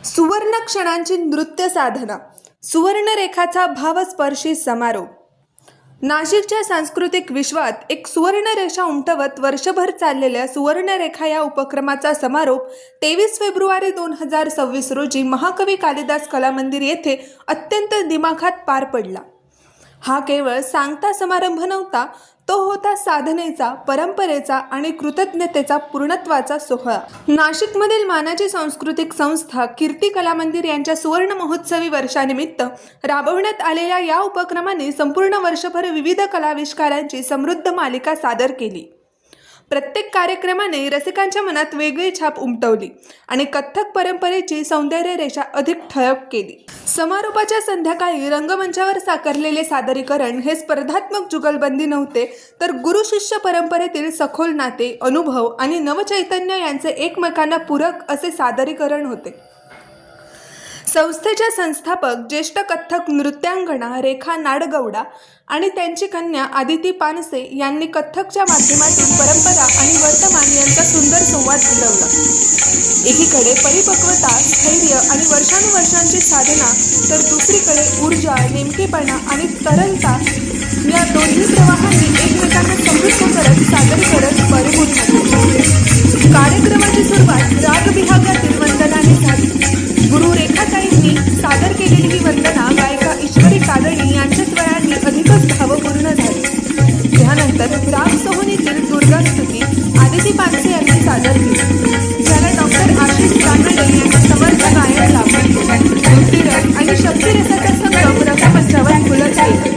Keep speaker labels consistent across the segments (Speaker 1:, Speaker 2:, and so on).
Speaker 1: सुवर्ण क्षणांची नृत्य साधना, सुवर्णरेखाचा भावस्पर्शी समारोप. नाशिकच्या सांस्कृतिक विश्वात एक सुवर्णरेषा उमटवत वर्षभर चाललेल्या सुवर्णरेखा या उपक्रमाचा समारोप 23 फेब्रुवारी 2026 रोजी महाकवी कालिदास कला मंदिर येथे अत्यंत दिमाखात पार पडला. हा केवळ सांगता समारंभ नव्हता, तो होता साधनेचा, परंपरेचा आणि कृतज्ञतेचा पूर्णत्वाचा सोहळा. नाशिकमधील मानाची सांस्कृतिक संस्था कीर्ती कला मंदिर यांच्या सुवर्ण महोत्सवी वर्षानिमित्त राबवण्यात आलेल्या या उपक्रमाने संपूर्ण वर्षभर विविध कलाविष्कारांची समृद्ध मालिका सादर केली. प्रत्येक कार्यक्रमाने रसिकांच्या मनात वेगळी छाप उमटवली आणि कथ्थक परंपरेची सौंदर्य रेषा अधिक ठळक केली. समारोपाच्या संध्याकाळी रंगमंचावर साकारलेले सादरीकरण हे स्पर्धात्मक जुगलबंदी नव्हते, तर गुरु शिष्य परंपरेतील सखोल नाते, अनुभव आणि नवचैतन्य यांचे एकमेकांना पूरक असे सादरीकरण होते. संस्थेच्या संस्थापक ज्येष्ठ कथ्थक नृत्यांगना रेखा नाडगौडा आणि त्यांची कन्या आदिती पानसे यांनी कथ्थकच्या माध्यमातून परंपरा आणि वर्तमान यांचा सुंदर संवाद घडवला. एकीकडे परिपक्वता, स्थैर्य आणि वर्षानुवर्षांची साधना, तर दुसरीकडे ऊर्जा, नेमकेपणा आणि तरलता या दोन्ही प्रवाहांनी एकमेकांना समृद्ध करत सादरीकरण परिपूर्ण केले. कार्यक्रमाची सुरुवात राग विभागातील वंदनाने झाली. गुरु रेखाताईंनी सादर केलेली ही वंदना गायिका ईश्वरी कादणी यांच्या स्वरांनी अधिकच भावपूर्ण झाली. त्यानंतर राग सोहनीतील दुर्गास्तुती आदिती पानसे यांनी सादर केली, ज्याला डॉक्टर आशिष कानडे यांनी समर्थ गायन लाभले. श्रुतिरस आणि शक्तिरसाचा संगम रंगमंचावर फुलत गेला.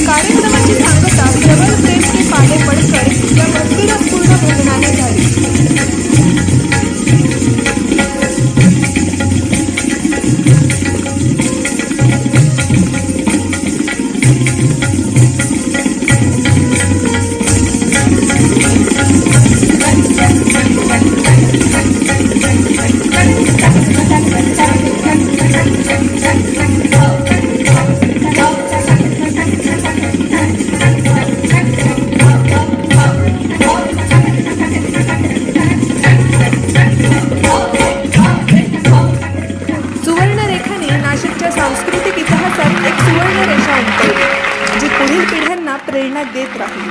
Speaker 1: कार्यक्रमाची सांगता प्रबळ प्रेम के पाले पडकर या भक्तिरसपूर्ण भजनाने झाली. सांस्कृतिक इतिहासात एक सुवर्ण रेषा उमटवली, जी पुढील पिढ्यांना प्रेरणा देत राहील.